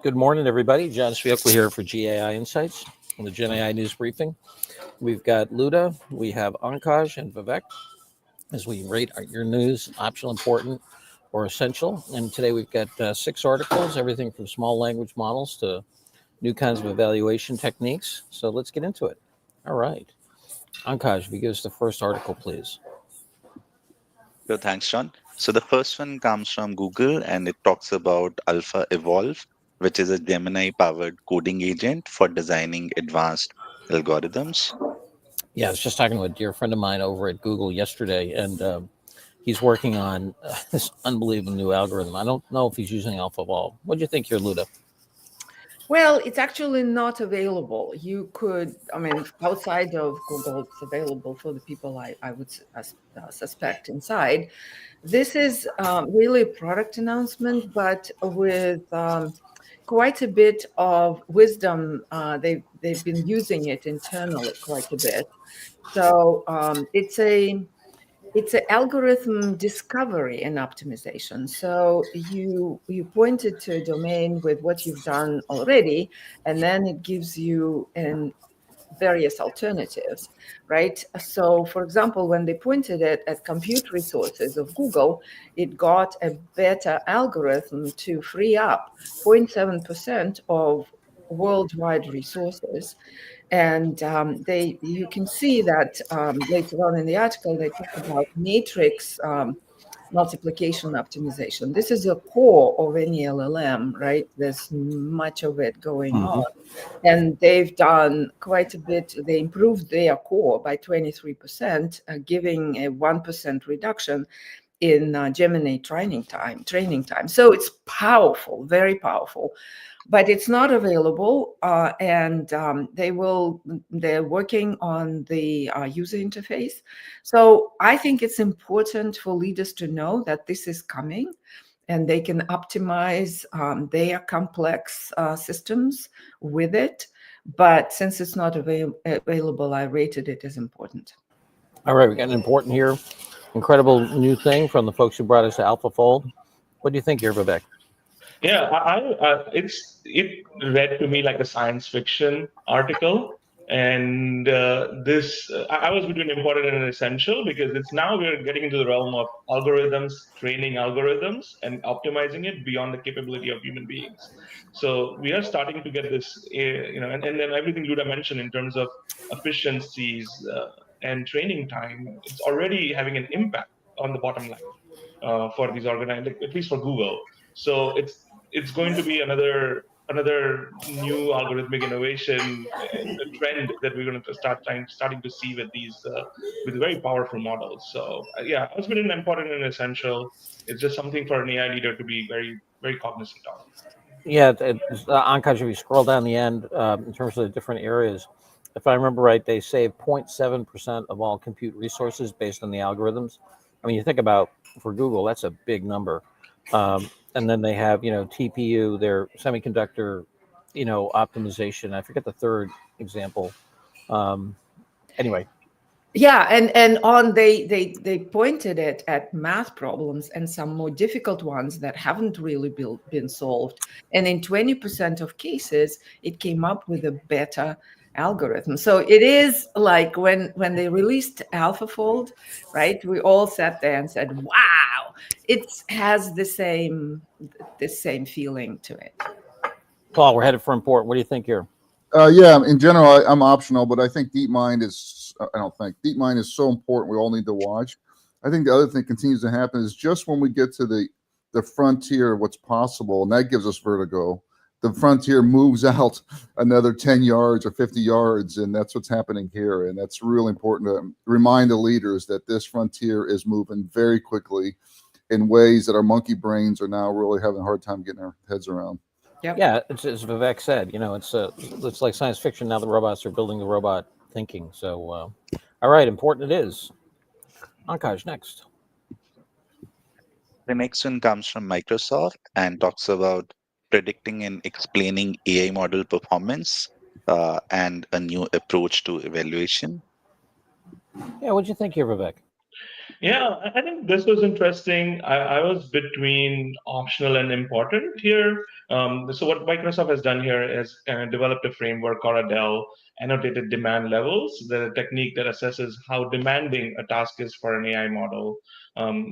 Good morning, everybody. John Sviokla here for GAI Insights on the Gen AI News Briefing. We've got Luda, we have Ankaj and Vivek as we rate your news, optional, important, or essential. And today we've got 6 articles, everything from small language models to new kinds of evaluation techniques. So let's get into it. All right. Ankaj, if you give us the first article, please. So thanks, John. So the first one comes from Google and it talks about Alpha Evolve, which is a Gemini-powered coding agent for designing advanced algorithms. Yeah, I was just talking to a dear friend of mine over at Google yesterday, and he's working on this unbelievable new algorithm. I don't know if he's using AlphaVol. What do you think here, Luda? Well, it's actually not available. You could, outside of Google, it's available for the people I would suspect inside. This is really a product announcement, but with quite a bit of wisdom. They've been using it internally quite a bit. So it's an algorithm discovery and optimization. So you pointed to a domain with what you've done already, and then it gives you various alternatives, right? So, for example, when they pointed it at compute resources of Google, it got a better algorithm to free up 0.7% of worldwide resources. And you can see that later on in the article, they talk about matrix multiplication optimization. This is a core of any LLM, right? There's much of it going on. And they've done quite a bit. They improved their core by 23%, giving a 1% reduction in Gemini training time. So it's powerful, very powerful. But it's not available, and they're working on the user interface. So I think it's important for leaders to know that this is coming, and they can optimize their complex systems with it. But since it's not available, I rated it as important. All right, we got an important here, incredible new thing from the folks who brought us to AlphaFold. What do you think here, Vivek? Yeah, it read to me like a science fiction article, and I was between important and essential because it's now we're getting into the realm of algorithms, training algorithms, and optimizing it beyond the capability of human beings. So we are starting to get this, and then everything Luda mentioned in terms of efficiencies and training time, it's already having an impact on the bottom line for these organizations, at least for Google. So it's going to be another new algorithmic innovation trend that we're going to starting to see with these with very powerful models. So yeah, it's been important and essential. It's just something for an AI leader to be very, very cognizant of. Yeah, Ankaj, if you scroll down the end in terms of the different areas, if I remember right, they save 0.7% of all compute resources based on the algorithms. I mean, you think about for Google, that's a big number. And then they have, TPU, their semiconductor, optimization. I forget the third example. Anyway. Yeah, and they pointed it at math problems and some more difficult ones that haven't really been solved. And in 20% of cases, it came up with a better algorithm. So it is like when they released AlphaFold, right? We all sat there and said, "Wow, it has the same feeling to it." Paul, we're headed for important. What do you think here? Yeah, in general, I'm optional, but I think DeepMind is. I don't think DeepMind is so important. We all need to watch. I think the other thing continues to happen is just when we get to the frontier of what's possible, and that gives us vertigo. The frontier moves out another 10 yards or 50 yards, and that's what's happening here. And that's really important to remind the leaders that this frontier is moving very quickly in ways that our monkey brains are now really having a hard time getting our heads around. Yep. Yeah, it's, as Vivek said, it's like science fiction. Now the robots are building the robot thinking. So, all right, important it is. Ankaj, next. The next one comes from Microsoft and talks about predicting and explaining AI model performance and a new approach to evaluation. Yeah, what do you think here, Vivek? Yeah, I think this was interesting. I was between optional and important here. So what Microsoft has done here is kind of developed a framework called ADEL, annotated demand levels, the technique that assesses how demanding a task is for an AI model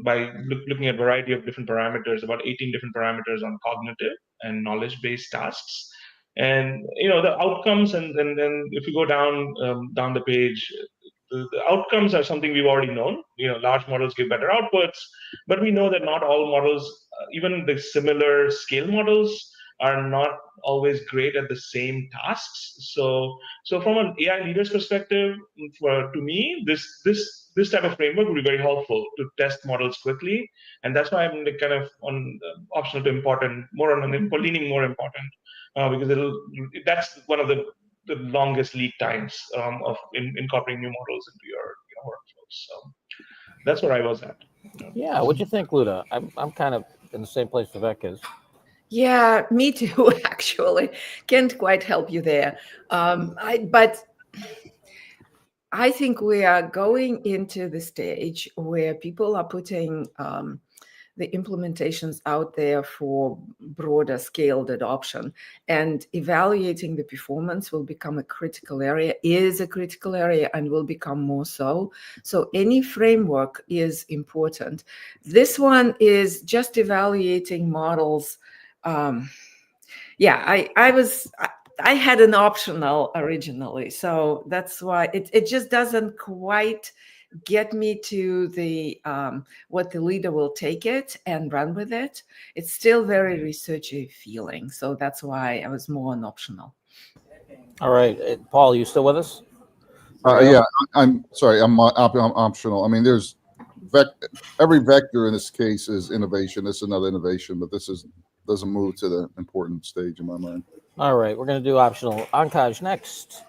by looking at a variety of different parameters, about 18 different parameters on cognitive and knowledge-based tasks. And the outcomes, and then if you go down the page, the outcomes are something we've already known. Large models give better outputs, but we know that not all models, even the similar scale models, are not always great at the same tasks. So from an AI leader's perspective, to me, this type of framework would be very helpful to test models quickly, and that's why I'm kind of on optional to important, more on an leaning more important, because that's one of the longest lead times of incorporating new models into your workflows. So that's where I was at. Yeah, what'd you think, Luda? I'm kind of in the same place Vivek is. Yeah, me too, actually. Can't quite help you there. But I think we are going into the stage where people are putting the implementations out there for broader scaled adoption, and evaluating the performance will become a critical area, is a critical area, and will become more so. So any framework is important. This one is just evaluating models. Yeah, I had an optional originally, so that's why it just doesn't quite get me to the what the leader will take it and run with it. It's still very researchy feeling, so that's why I was more on optional. All right, Paul, you still with us? Yeah, I'm sorry. I'm optional. I mean, every vector in this case is innovation. This is another innovation, but doesn't move to the important stage in my mind. All right, we're going to do optional. Ankaj next.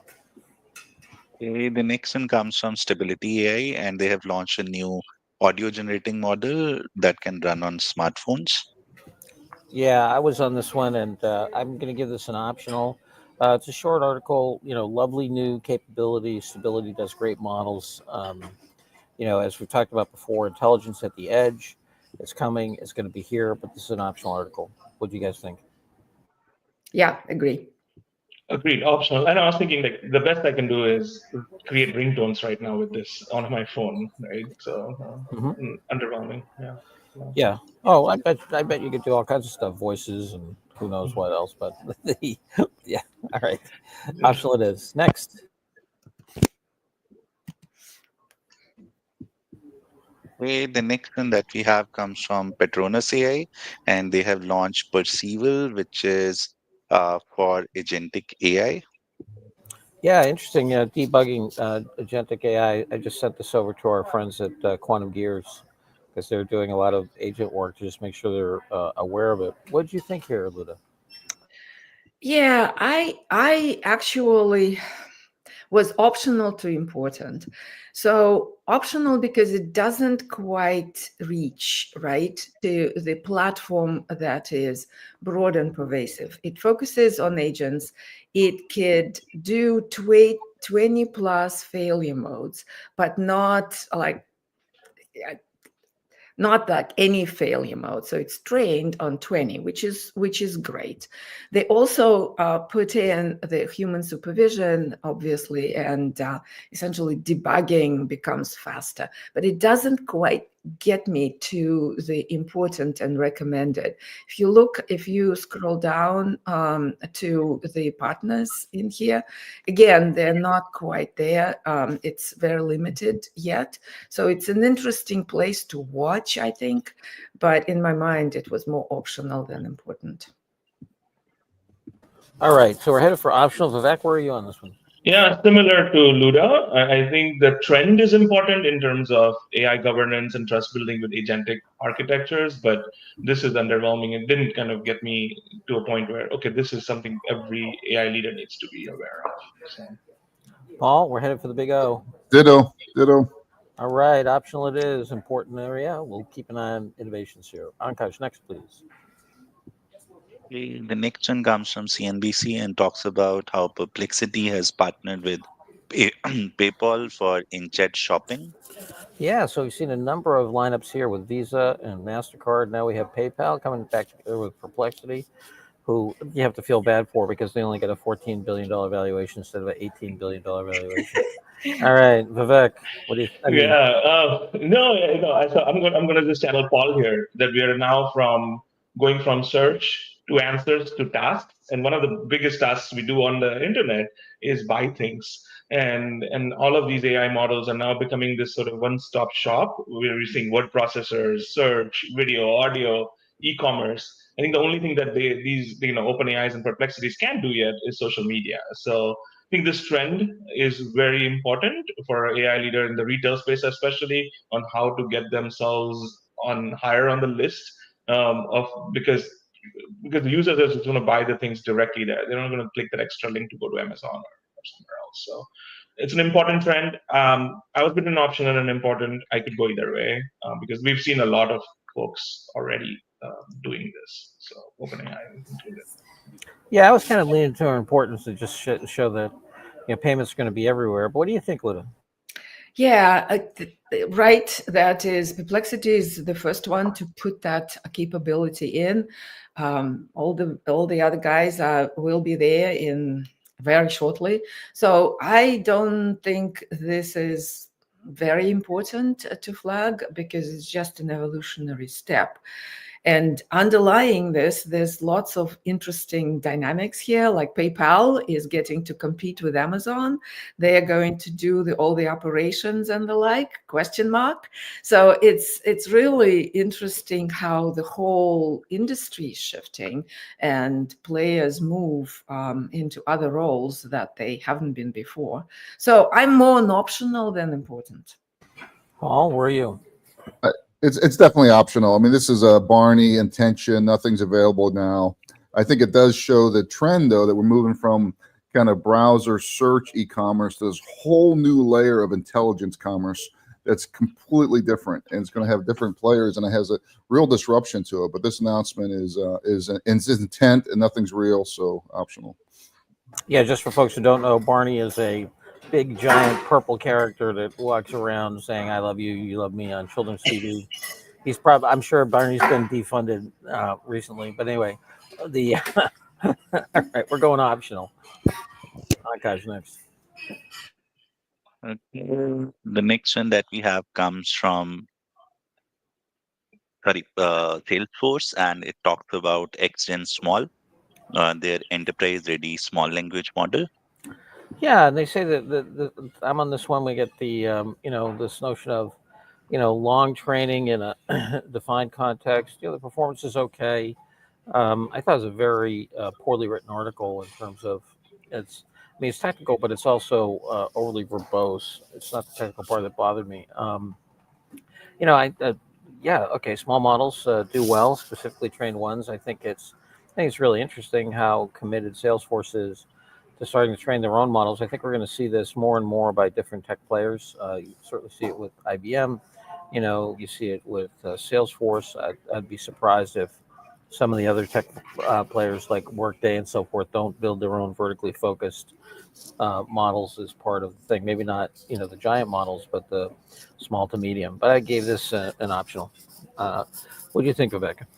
Okay, the next one comes from Stability AI, and they have launched a new audio generating model that can run on smartphones. Yeah, I was on this one, and I'm going to give this an optional. It's a short article. Lovely new capability. Stability does great models. As we've talked about before, intelligence at the edge. It's coming. It's going to be here, but this is an optional article. What do you guys think? Yeah, agree. Agreed, optional. And I was thinking like the best I can do is create ringtones right now with this on my phone, right? So underwhelming. Yeah. Yeah. Yeah. Oh, I bet you could do all kinds of stuff, voices and who knows what else. But yeah. All right. Optional it is. Next. Okay, the next one that we have comes from Petronas AI, and they have launched Perceival, which is for agentic AI. Yeah, interesting. Debugging agentic AI. I just sent this over to our friends at Quantum Gears because they're doing a lot of agent work to just make sure they're aware of it. What did you think here, Luda? Yeah, I actually was optional to important. So optional because it doesn't quite reach, right, to the platform that is broad and pervasive. It focuses on agents. It could do 20 plus failure modes, but not like any failure mode. So it's trained on 20, which is great. They also put in the human supervision, obviously, and essentially debugging becomes faster. But it doesn't quite get me to the important and recommended. If you scroll down to the partners in here, again, they're not quite there. It's very limited yet. So it's an interesting place to watch, I think. But in my mind, it was more optional than important. All right. So we're headed for optional. Vivek, where are you on this one? Yeah, similar to Luda, I think the trend is important in terms of AI governance and trust building with agentic architectures, but this is underwhelming. It didn't kind of get me to a point where, okay, this is something every AI leader needs to be aware of. So, Paul, we're headed for the big O. Ditto. Ditto. All right. Optional it is. Important area. We'll keep an eye on innovations here. Ankaj, next, please. Okay, the next one comes from CNBC and talks about how Perplexity has partnered with PayPal for in-chat shopping. Yeah, so we've seen a number of lineups here with Visa and MasterCard. Now we have PayPal coming back together with Perplexity, who you have to feel bad for because they only get a $14 billion valuation instead of an $18 billion valuation. All right, Vivek, what do you? Yeah. No. So I'm going to just channel Paul here that we are now going from search to answers to tasks, and one of the biggest tasks we do on the internet is buy things, and all of these AI models are now becoming this sort of one-stop shop. We're using word processors, search, video, audio, e-commerce. I think the only thing that these OpenAIs and Perplexities can't do yet is social media. So I think this trend is very important for an AI leader in the retail space, especially on how to get themselves on higher on the list of because the users are just going to buy the things directly there. They're not going to click that extra link to go to Amazon or somewhere else. So it's an important trend. I was between an option and an important. I could go either way because we've seen a lot of folks already doing this. So OpenAI included. Yeah, I was kind of leaning to our importance to just show that payments are going to be everywhere. But what do you think, Luda? Yeah, right. That is, Perplexity is the first one to put that capability in. All the other guys will be there in very shortly. So I don't think this is very important to flag because it's just an evolutionary step. And underlying this, there's lots of interesting dynamics here, like PayPal is getting to compete with Amazon. They are going to do all the operations and the like, question mark. So it's really interesting how the whole industry is shifting and players move into other roles that they haven't been before. So I'm more an optional than important. Paul, where are you? It's definitely optional. I mean, this is a Barney intention. Nothing's available now. I think it does show the trend, though, that we're moving from kind of browser search e-commerce to this whole new layer of intelligence commerce that's completely different, and it's going to have different players, and it has a real disruption to it. But this announcement is intent, and nothing's real, so optional. Yeah, just for folks who don't know, Barney is a big, giant purple character that walks around saying "I love you, you love me" on children's TV. He's probably, I'm sure Barney's been defunded recently, but anyway, the all right, we're going optional. Akash next. Okay. The next one that we have comes from Salesforce, and it talks about XGen Small, their enterprise-ready small language model. Yeah, and they say that I'm on this one. We get the this notion of long training in a defined context. The performance is okay. I thought it was a very poorly written article in terms of it's. I mean, it's technical, but it's also overly verbose. It's not the technical part that bothered me. Yeah, okay. Small models do well, specifically trained ones. I think it's really interesting how committed Salesforce is to starting to train their own models. I think we're going to see this more and more by different tech players. You certainly see it with IBM. You see it with Salesforce. I'd be surprised if some of the other tech players like Workday and so forth don't build their own vertically focused models as part of the thing. Maybe not, the giant models, but the small to medium. But I gave this an optional. What do you think, Rebecca?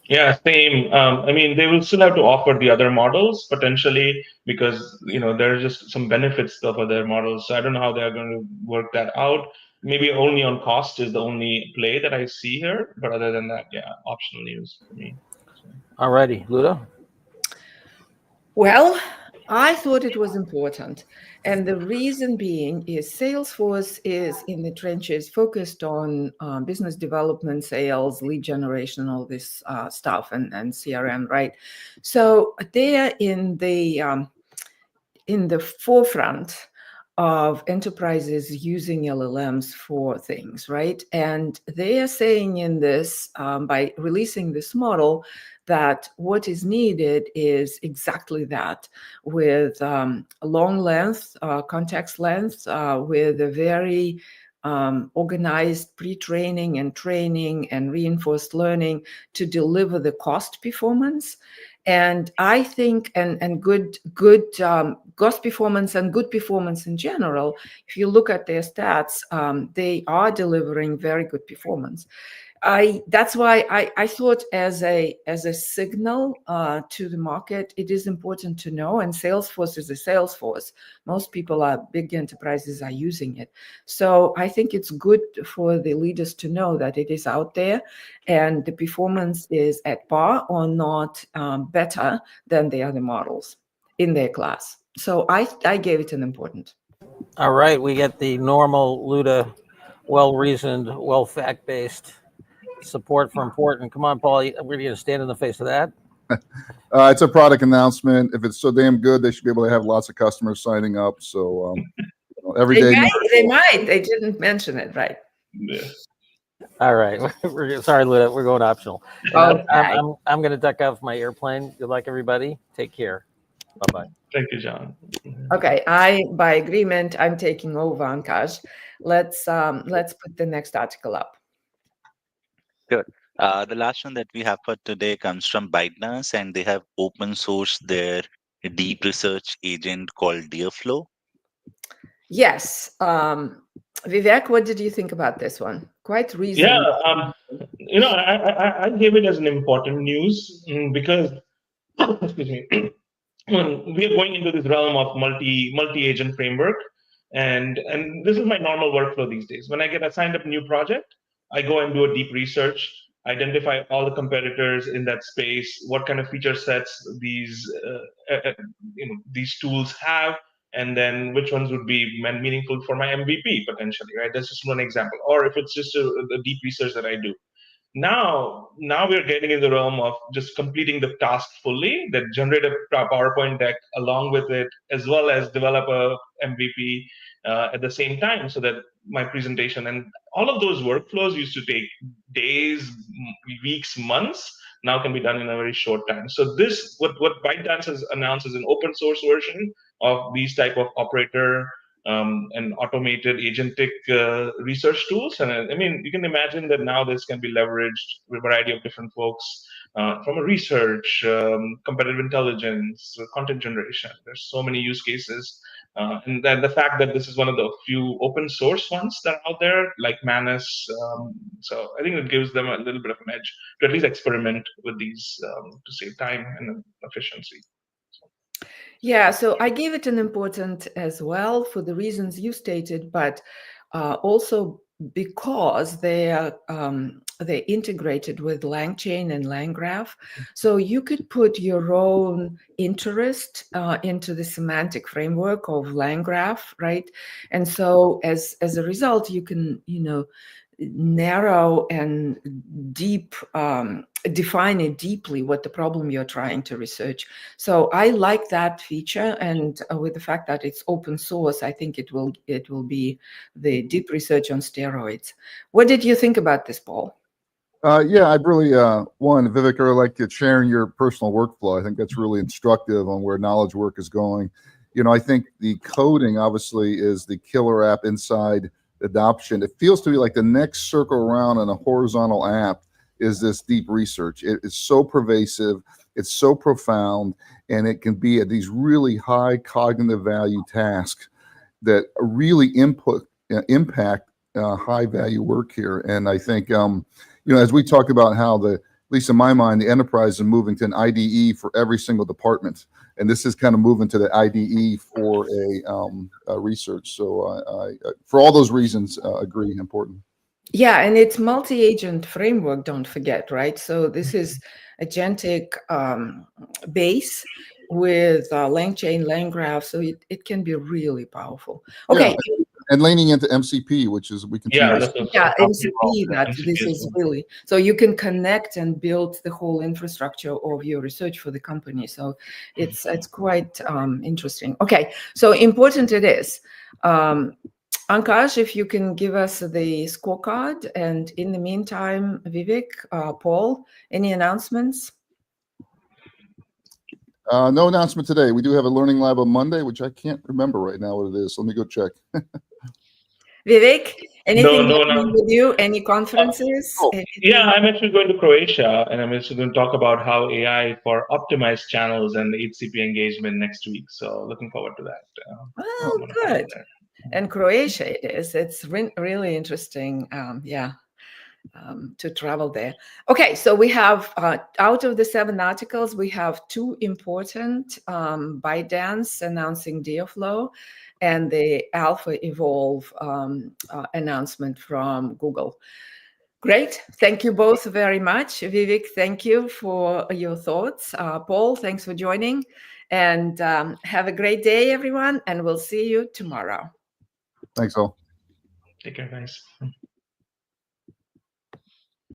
Yeah, same. I mean, they will still have to offer the other models potentially because there are just some benefits of other models. So I don't know how they are going to work that out. Maybe only on cost is the only play that I see here. But other than that, yeah, optional news for me. So. Alrighty, Luda. Well, I thought it was important. And the reason being is Salesforce is in the trenches focused on business development, sales, lead generation, all this stuff, and CRM, right? So they're in the forefront of enterprises using LLMs for things, right? And they are saying in this, by releasing this model, that what is needed is exactly that, with a long length, context length, with a very organized pre-training and training and reinforced learning to deliver the cost performance. And I think, and good gross performance and good performance in general, if you look at their stats, they are delivering very good performance. That's why I thought as a signal to the market, it is important to know. And Salesforce is a Salesforce. Most people big enterprises are using it. So I think it's good for the leaders to know that it is out there, and the performance is at par or not better than the other models in their class. So I gave it an important. All right, we get the normal Luda, well-reasoned, well-fact-based support for important. Come on, Paul, we're going to stand in the face of that. It's a product announcement. If it's so damn good, they should be able to have lots of customers signing up. So every day. They didn't mention it, right? Yeah. All right. Sorry, Luda. We're going optional. And Okay. I'm going to duck off my airplane. Good luck, everybody. Take care. Bye-bye. Thank you, John. Okay, by agreement, I'm taking over, Ankash. Let's put the next article up. Good. The last one that we have for today comes from ByteDance, and they have open sourced their deep research agent called Deerflow. Yes. Vivek, what did you think about this one? Quite reasonable. Yeah, I gave it as an important news because, excuse me, we are going into this realm of multi-agent framework, and this is my normal workflow these days. When I get assigned a new project, I go and do a deep research, identify all the competitors in that space, what kind of feature sets these tools have, and then which ones would be meaningful for my MVP potentially, right? That's just one example. Or if it's just a deep research that I do. Now we're getting in the realm of just completing the task fully, that generate a PowerPoint deck along with it, as well as develop a MVP at the same time, so that my presentation and all of those workflows used to take days, weeks, months, now can be done in a very short time. So this, what ByteDance has announced, is an open source version of these type of operator and automated agentic research tools. And I mean, you can imagine that now this can be leveraged with a variety of different folks from a research, competitive intelligence, content generation. There's so many use cases. And then the fact that this is one of the few open source ones that are out there, like Manus. So I think it gives them a little bit of an edge to at least experiment with these to save time and efficiency. Yeah, so I gave it an important as well for the reasons you stated, but also because they're integrated with LangChain and LangGraph. So you could put your own interest into the semantic framework of LangGraph, right? And so as a result, you can, narrow and define it deeply what the problem you're trying to research. So I like that feature, and with the fact that it's open source, I think it will be the deep research on steroids. What did you think about this, Paul? Yeah, I really Vivek, I really like you sharing your personal workflow. I think that's really instructive on where knowledge work is going. I think the coding obviously is the killer app inside adoption. It feels to me like the next circle around on a horizontal app is this deep research. It is so pervasive, it's so profound, and it can be at these really high cognitive value tasks that really impact high value work here. And I think as we talk about how at least in my mind, the enterprise is moving to an IDE for every single department. And this is kind of moving to the IDE for a research. So I for all those reasons, agree, important. Yeah, and it's multi-agent framework, don't forget, right? So this is agentic base with LangChain, LangGraph, so it can be really powerful. Okay. Yeah, and leaning into MCP, which is we continue. MCP. This is really, so you can connect and build the whole infrastructure of your research for the company. So it's quite interesting. Okay, so important it is. Ankash, if you can give us the scorecard, and in the meantime, Vivek, Paul, any announcements? No announcement today. We do have a learning lab on Monday, which I can't remember right now what it is. Let me go check. Vivek, Anything No, happening with you? Any conferences? Oh, Yeah, Anything? I'm actually going to Croatia, and I'm actually going to talk about how AI for optimized channels and HCP engagement next week. So looking forward to that. Well, I'm gonna hop good. in there. And Croatia it is. It's really interesting. To travel there. Okay, so we have out of the 7 articles, we have 2 important: ByteDance announcing Diaflow, and the Alpha Evolve announcement from Google. Great, thank you both very much. Vivek, thank you for your thoughts. Paul, thanks for joining, and have a great day, everyone, and we'll see you tomorrow. Thanks all. Take care, guys.